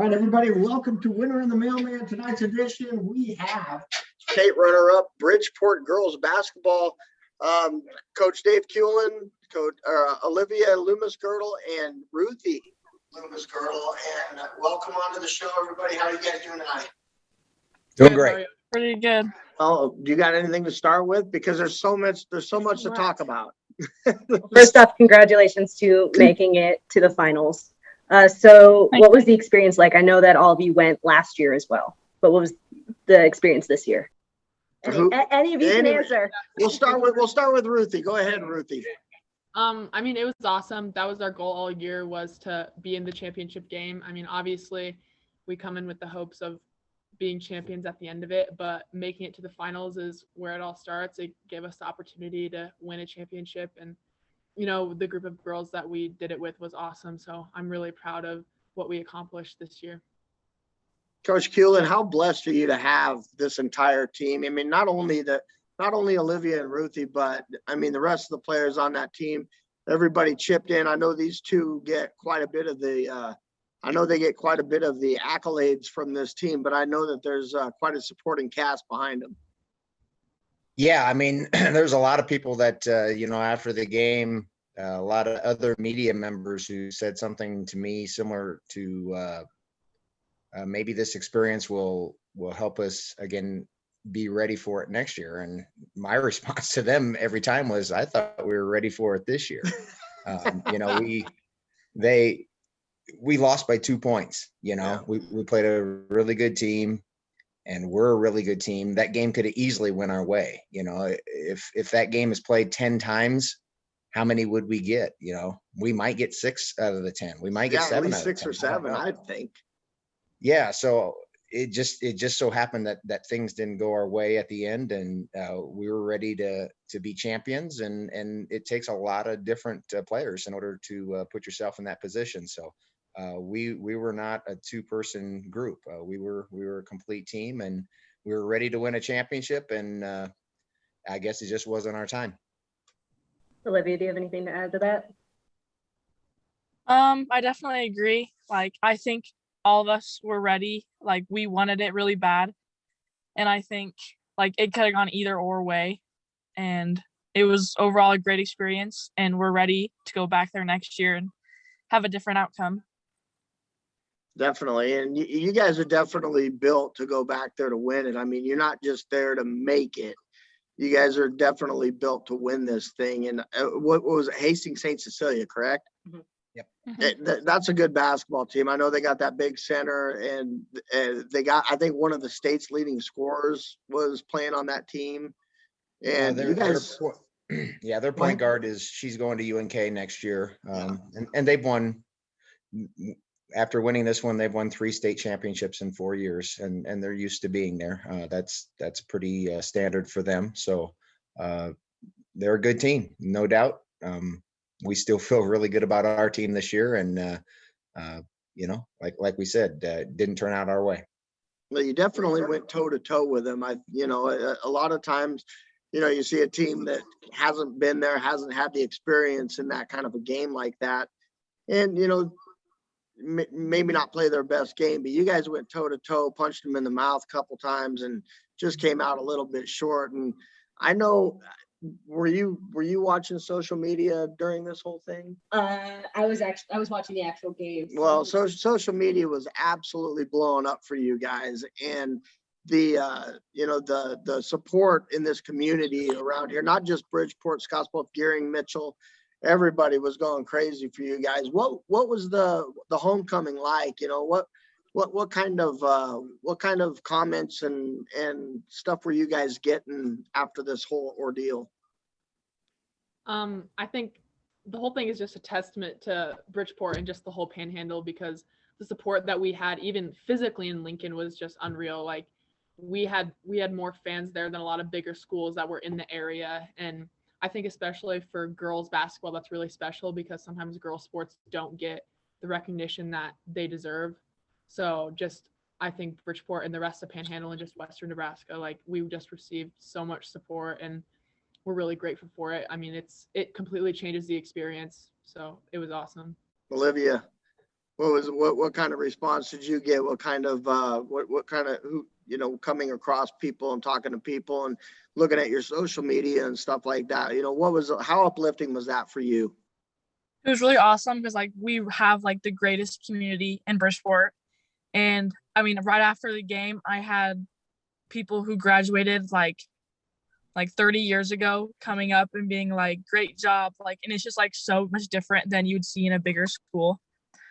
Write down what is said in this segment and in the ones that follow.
All right, everybody, welcome to Winner in the Mailman. Tonight's edition, we have state runner-up Bridgeport girls basketball, Coach Dave Kuhlen, Coach Olivia Loomis-Goltl, and Ruthie Loomis-Goltl. And welcome onto the show, everybody. How are you guys doing tonight? Doing great. Pretty good. Oh, do you got anything to start with? Because there's so much to talk about. First off, congratulations to making it to the finals. So what was the experience like? I know that all of you went last year as well, but what was the experience this year? Any of you can answer. We'll start with Ruthie. Go ahead, Ruthie. I mean, it was awesome. That was our goal all year, was to be in the championship game. I mean, obviously we come in with the hopes of being champions at the end of it, but making it to the finals is where it all starts. It gave us the opportunity to win a championship, and you know, the group of girls that we did it with was awesome. So I'm really proud of what we accomplished this year. Coach Kuhlen, how blessed are you to have this entire team? I mean, not only Olivia and Ruthie, but I mean, the rest of the players on that team, everybody chipped in. I know these two get quite a bit of the, accolades from this team, but I know that there's quite a supporting cast behind them. Yeah, I mean, there's a lot of people that, after the game, a lot of other media members who said something to me similar to maybe this experience will help us, again, be ready for it next year. And my response to them every time was, I thought we were ready for it this year. We lost by 2 points. We played a really good team. And we're a really good team. That game could have easily went our way. If that game is played 10 times, how many would we get? We might get 6 out of the 10. We might get 7 at least out of 6 or 7, I think. Yeah. So it just so happened that things didn't go our way at the end, and we were ready to be champions. And it takes a lot of different players in order to put yourself in that position. So we were not a 2-person group. We were a complete team, and we were ready to win a championship. And I guess it just wasn't our time. Olivia, do you have anything to add to that? I definitely agree. Like, I think all of us were ready. Like, we wanted it really bad. And I think like it could have gone either or way. And it was overall a great experience, and we're ready to go back there next year and have a different outcome. Definitely. And you guys are definitely built to go back there to win it. I mean, you're not just there to make it. You guys are definitely built to win this thing. And what was it? Hastings St. Cecilia, correct? Mm-hmm. Yep. That's a good basketball team. I know they got that big center, and they got, I think, one of the state's leading scorers was playing on that team. And you guys, their point guard she's going to UNK next year. And they've won. After winning this one, they've won 3 state championships in 4 years, and they're used to being there. That's pretty standard for them. So they're a good team, no doubt. We still feel really good about our team this year, and like we said, didn't turn out our way. Well, you definitely went toe to toe with them. A lot of times, you see a team that hasn't been there, hasn't had the experience in that kind of a game like that, and maybe not play their best game, but you guys went toe to toe, punched them in the mouth a couple times, and just came out a little bit short. And I know, were you watching social media during this whole thing? I was watching the actual game. Well, social media was absolutely blowing up for you guys, and the support in this community around here, not just Bridgeport, Scottsbluff, Gearing, Mitchell. Everybody was going crazy for you guys. What was the homecoming like? What kind of comments and stuff were you guys getting after this whole ordeal? I think the whole thing is just a testament to Bridgeport and just the whole Panhandle, because the support that we had, even physically in Lincoln, was just unreal. Like, we had more fans there than a lot of bigger schools that were in the area. And I think especially for girls basketball, that's really special, because sometimes girls sports don't get the recognition that they deserve. So I think Bridgeport and the rest of Panhandle and just Western Nebraska, like, we just received so much support, and we're really grateful for it. I mean, it completely changes the experience. So it was awesome. Olivia, what kind of response did you get? What kind of who, you know, coming across people and talking to people and looking at your social media and stuff like that? You know, how uplifting was that for you? It was really awesome because like we have like the greatest community in Bridgeport. And I mean, right after the game, I had people who graduated like 30 years ago coming up and being like, great job. Like, and it's just like so much different than you'd see in a bigger school.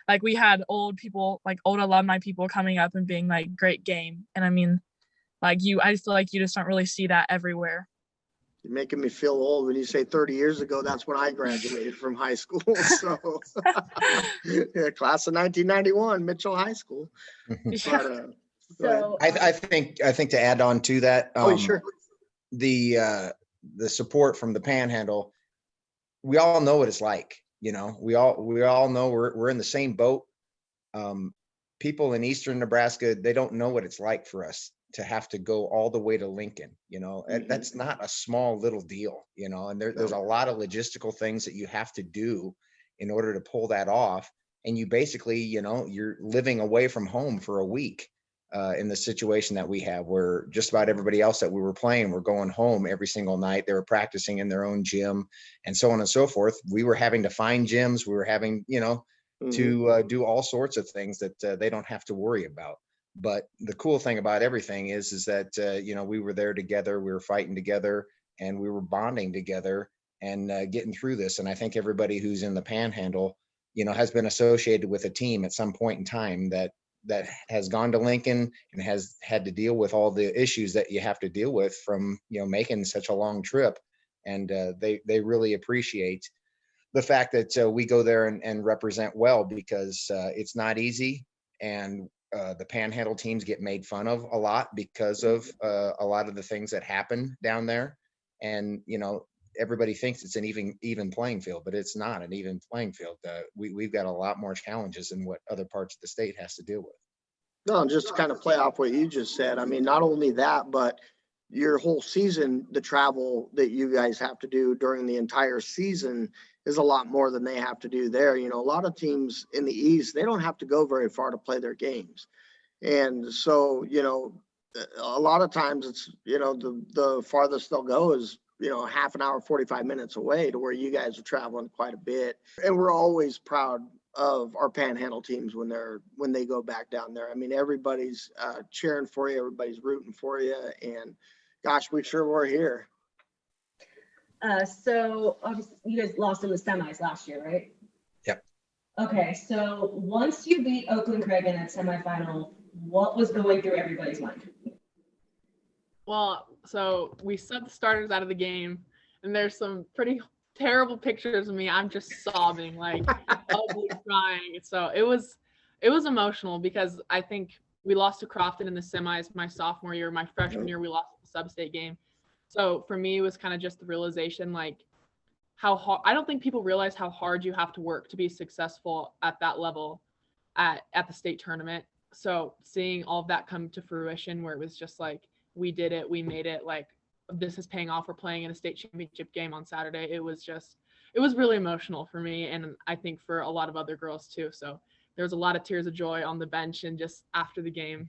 Like we had old people, like old alumni people coming up and being like, great game. And I mean, like I feel like you just don't really see that everywhere. You're making me feel old when you say 30 years ago. That's when I graduated from high school. So yeah, class of 1991, Mitchell High School. But, So I think to add on to that, sure. The support from the Panhandle, we all know what it's like. You know, we all know we're in the same boat. People in Eastern Nebraska, they don't know what it's like for us to have to go all the way to Lincoln. You know, that's not a small little deal, you know, and there's a lot of logistical things that you have to do in order to pull that off. And you basically, you know, you're living away from home for a week in the situation that we have, where just about everybody else that we were playing were going home every single night. They were practicing in their own gym and so on and so forth. We were having to find gyms. We were having, you know, to do all sorts of things that they don't have to worry about. But the cool thing about everything is that, you know, we were there together, we were fighting together, and we were bonding together and getting through this. And I think everybody who's in the Panhandle, you know, has been associated with a team at some point in time that has gone to Lincoln and has had to deal with all the issues that you have to deal with from, you know, making such a long trip. And they really appreciate the fact that we go there and represent well, because it's not easy. And the Panhandle teams get made fun of a lot because of a lot of the things that happen down there. And, you know, everybody thinks it's an even playing field, but it's not an even playing field. We've got a lot more challenges than what other parts of the state has to deal with. No, just to kind of play off what you just said. I mean, not only that, but your whole season, the travel that you guys have to do during the entire season is a lot more than they have to do there. You know, a lot of teams in the East, they don't have to go very far to play their games. And so, you know, a lot of times it's, you know, the farthest they'll go is, you know, half an hour, 45 minutes away, to where you guys are traveling quite a bit. And we're always proud of our Panhandle teams when they go back down there. I mean, everybody's cheering for you, everybody's rooting for you, and gosh, we sure were here. So obviously you guys lost in the semis last year, right? Yep. Okay, so once you beat Oakland Craig in that semifinal, what was going through everybody's mind? Well, so we sent the starters out of the game, and there's some pretty terrible pictures of me. I'm just sobbing, like ugly crying. So it was emotional, because I think we lost to Crofton in the semis my sophomore year. My freshman year, we lost the sub-state game. So for me, it was kind of just the realization, like, how hard, I don't think people realize how hard you have to work to be successful at that level at the state tournament. So seeing all of that come to fruition, where it was just like, we did it, we made it, like, this is paying off. We're playing in a state championship game on Saturday. It was really emotional for me, and I think for a lot of other girls too. So there was a lot of tears of joy on the bench and just after the game.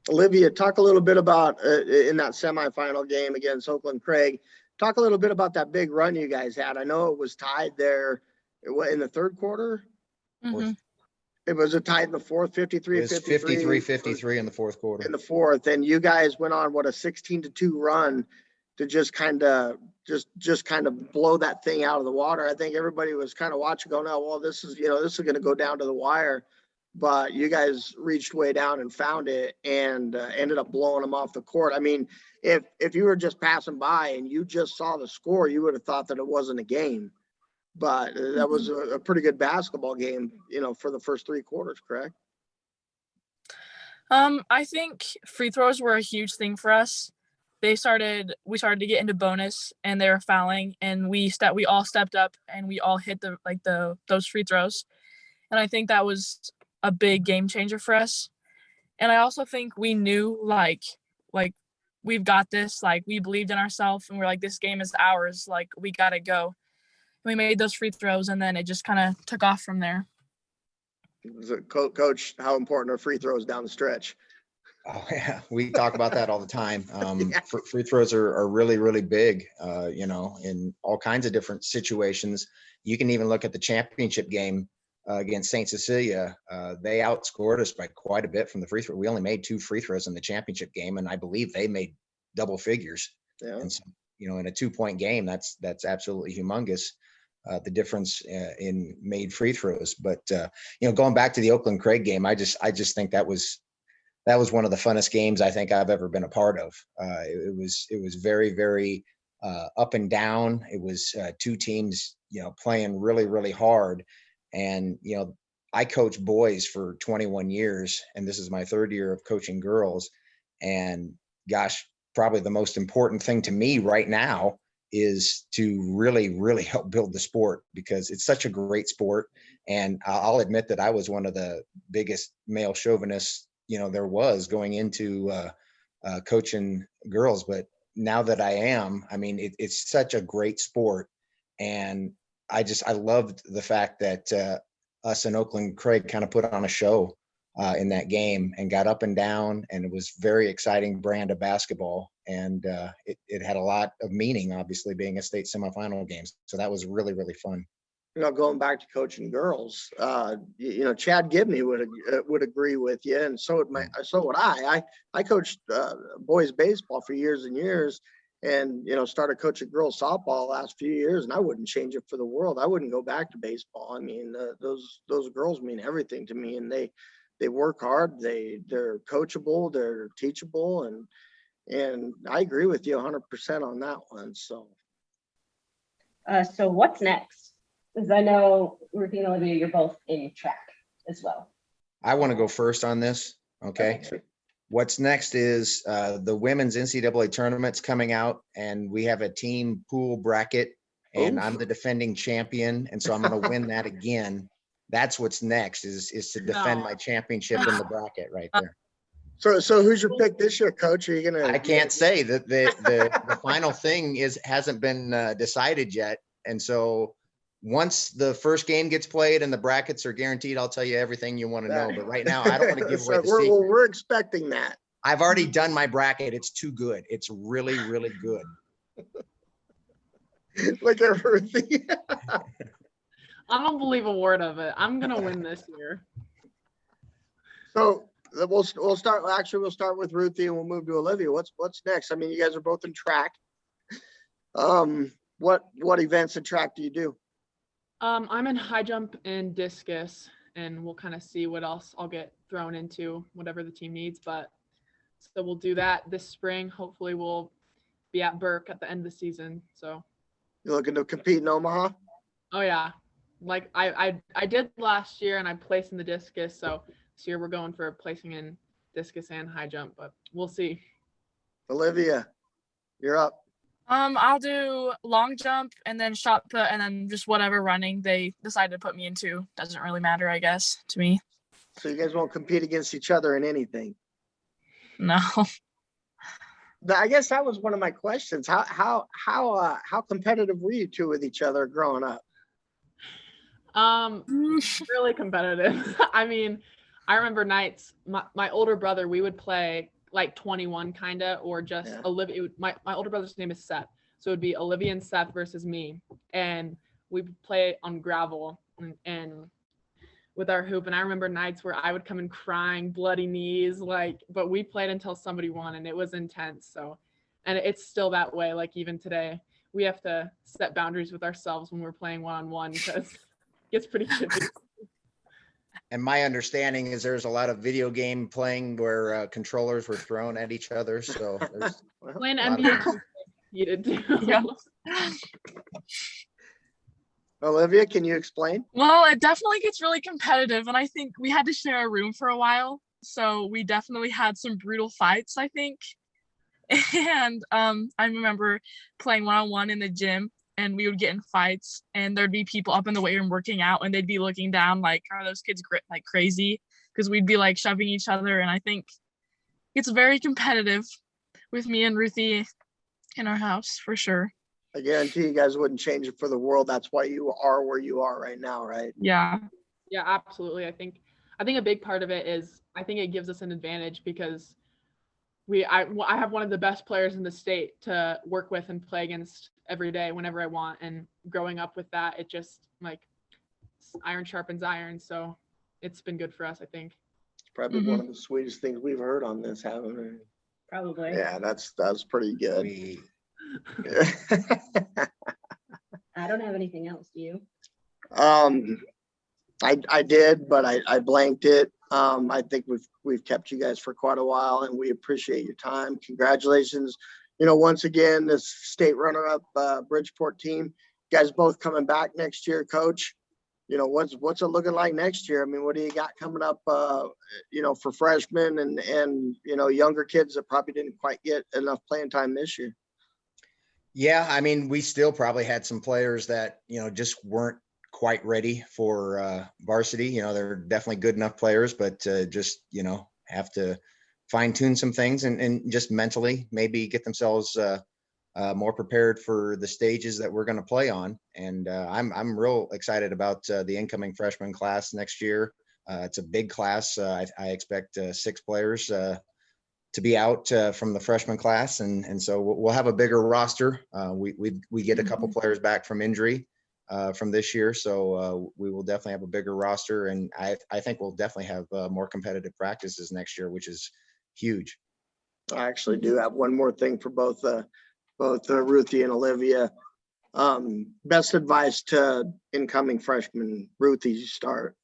Olivia, talk a little bit about in that semifinal game against Oakland Craig. Talk a little bit about that big run you guys had. I know it was tied there in the third quarter. Mm-hmm. It was a tied in the fourth, 53-53 in the fourth quarter. In the fourth, and you guys went on a 16-2 run to just kind of blow that thing out of the water. I think everybody was kind of watching, going, "Oh, well, this is going to go down to the wire," but you guys reached way down and found it, and ended up blowing them off the court. I mean, if you were just passing by and you just saw the score, you would have thought that it wasn't a game. But that was a pretty good basketball game, you know, for the first three quarters, correct? I think free throws were a huge thing for us. We started to get into bonus, and they were fouling, and we all stepped up and we all hit those free throws. And I think that was a big game changer for us. And I also think we knew like we've got this, like we believed in ourselves, and we're like, this game is ours, like we gotta go. We made those free throws, and then it just kind of took off from there. Coach, how important are free throws down the stretch? Oh yeah, we talk about that all the time. Yeah. Free throws are really, really big, in all kinds of different situations. You can even look at the championship game against St. Cecilia. They outscored us by quite a bit from the free throw. We only made 2 free throws in the championship game, and I believe they made double figures. Yeah. And so, in a 2-point game, that's absolutely humongous. The difference in made free throws. But going back to the Oakland Craig game, I just think that was one of the funnest games I think I've ever been a part of. It was very, very up and down. It was 2 teams, playing really, really hard. And, I coached boys for 21 years, and this is my 3rd year of coaching girls. And gosh, probably the most important thing to me right now is to really, really help build the sport, because it's such a great sport. And I'll admit that I was one of the biggest male chauvinists there was going into coaching girls. But now that I am, it's such a great sport. And I loved the fact that us and Oakland Craig kind of put on a show in that game and got up and down, and it was very exciting brand of basketball. And it had a lot of meaning, obviously, being a state semifinal game. So that was really, really fun. Going back to coaching girls, Chad Gibney would agree with you, and so would I. I coached boys baseball for years and years, and started coaching girls softball the last few years, and I wouldn't change it for the world. I wouldn't go back to baseball. I mean, those girls mean everything to me, and they work hard. They're coachable, they're teachable, and I agree with you 100% on that one. So what's next? Because I know Ruthie and Olivia, you're both in track as well. I want to go first on this. Okay. What's next is the women's NCAA tournament's coming out, and we have a team pool bracket, and I'm the defending champion. And so I'm going to win that again. That's what's next is to defend my championship in the bracket right there. So who's your pick this year, Coach? Are you gonna? I can't say that the final thing hasn't been decided yet. And so once the first game gets played and the brackets are guaranteed, I'll tell you everything you want to know. But right now, I don't want to give away the secret. We're expecting that. I've already done my bracket. It's too good. It's really, really good. Look at Ruthie. I don't believe a word of it. I'm gonna win this year. So we'll start. Actually, we'll start with Ruthie and we'll move to Olivia. What's next? I mean, you guys are both in track. What events in track do you do? I'm in high jump and discus, and we'll kind of see what else I'll get thrown into, whatever the team needs. But so we'll do that this spring. Hopefully we'll be at Burke at the end of the season. So You looking to compete in Omaha? oh yeah, like I did last year, and I placed in the discus. So this year we're going for placing in discus and high jump, but we'll see. Olivia, you're up. I'll do long jump and then shot put and then just whatever running they decide to put me into. Doesn't really matter, I guess, to me. So you guys won't compete against each other in anything? No. I guess that was one of my questions. How competitive were you two with each other growing up? Really competitive. I mean, I remember nights, my older brother, we would play like 21 kind of, or just Olivia. My older brother's name is Seth. So it would be Olivia and Seth versus me. And we would play on gravel and with our hoop. And I remember nights where I would come in crying, bloody knees, but we played until somebody won, and it was intense. So, and it's still that way. Like even today, we have to set boundaries with ourselves when we're playing one-on-one because it gets pretty chippy. And my understanding is there's a lot of video game playing where controllers were thrown at each other. So there's playing NBA you did too. Yeah. Olivia, can you explain? Well, it definitely gets really competitive, and I think we had to share a room for a while, so we definitely had some brutal fights, I think. And I remember playing one-on-one in the gym, and we would get in fights, and there'd be people up in the weight room working out, and they'd be looking down like, are those kids like crazy? Because we'd be like shoving each other, and I think it's very competitive with me and Ruthie in our house for sure. I guarantee you guys wouldn't change it for the world. That's why you are where you are right now, right? Yeah. Yeah, absolutely. I think I think a big part of it is I think it gives us an advantage because I have one of the best players in the state to work with and play against every day whenever I want. And growing up with that, it just like iron sharpens iron. So it's been good for us, I think. It's probably one of the sweetest things we've heard on this, haven't we? Probably. Yeah, that's pretty good. We, I don't have anything else. Do you? I did, but I blanked it. I think we've kept you guys for quite a while, and we appreciate your time. Congratulations. Once again, this state runner-up Bridgeport team. You guys both coming back next year, Coach. What's it looking like next year? I mean, what do you got coming up, for freshmen and younger kids that probably didn't quite get enough playing time this year? Yeah, I mean, we still probably had some players that, just weren't quite ready for varsity. They're definitely good enough players, but just, have to fine tune some things and just mentally maybe get themselves more prepared for the stages that we're going to play on. And I'm real excited about the incoming freshman class next year. It's a big class. I expect 6 players to be out from the freshman class. And so we'll have a bigger roster. We get a couple players back from injury from this year. So we will definitely have a bigger roster. And I think we'll definitely have more competitive practices next year, which is huge. I actually do have one more thing for both Ruthie and Olivia. Best advice to incoming freshmen. Ruthie, you start.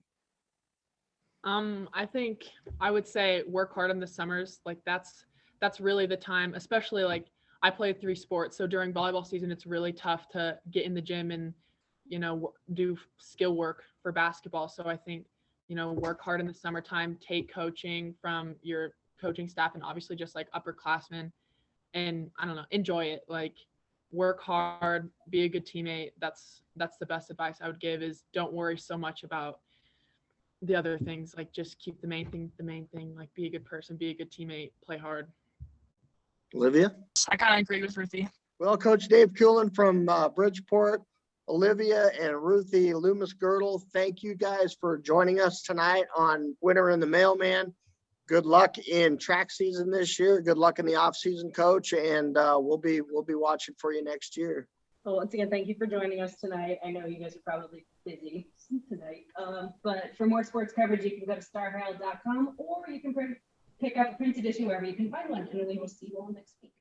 I think I would say work hard in the summers. Like that's really the time, especially like I played 3 sports. So during volleyball season, it's really tough to get in the gym and, do skill work for basketball. So I think, work hard in the summertime, take coaching from your coaching staff and obviously just like upperclassmen, and I don't know, enjoy it. Like work hard, be a good teammate. That's the best advice I would give is don't worry so much about the other things. Like just keep the main thing, like be a good person, be a good teammate, play hard. Olivia? I kind of agree with Ruthie. Well, Coach Dave Kuhlen from Bridgeport, Olivia and Ruthie Loomis-Goltl, thank you guys for joining us tonight on Winter in the Mailman. Good luck in track season this year. Good luck in the off season, Coach, and we'll be watching for you next year. Well, once again, thank you for joining us tonight. I know you guys are probably busy tonight, but for more sports coverage, you can go to starherald.com or you can pick up a print edition wherever you can find one, and we will see you all next week.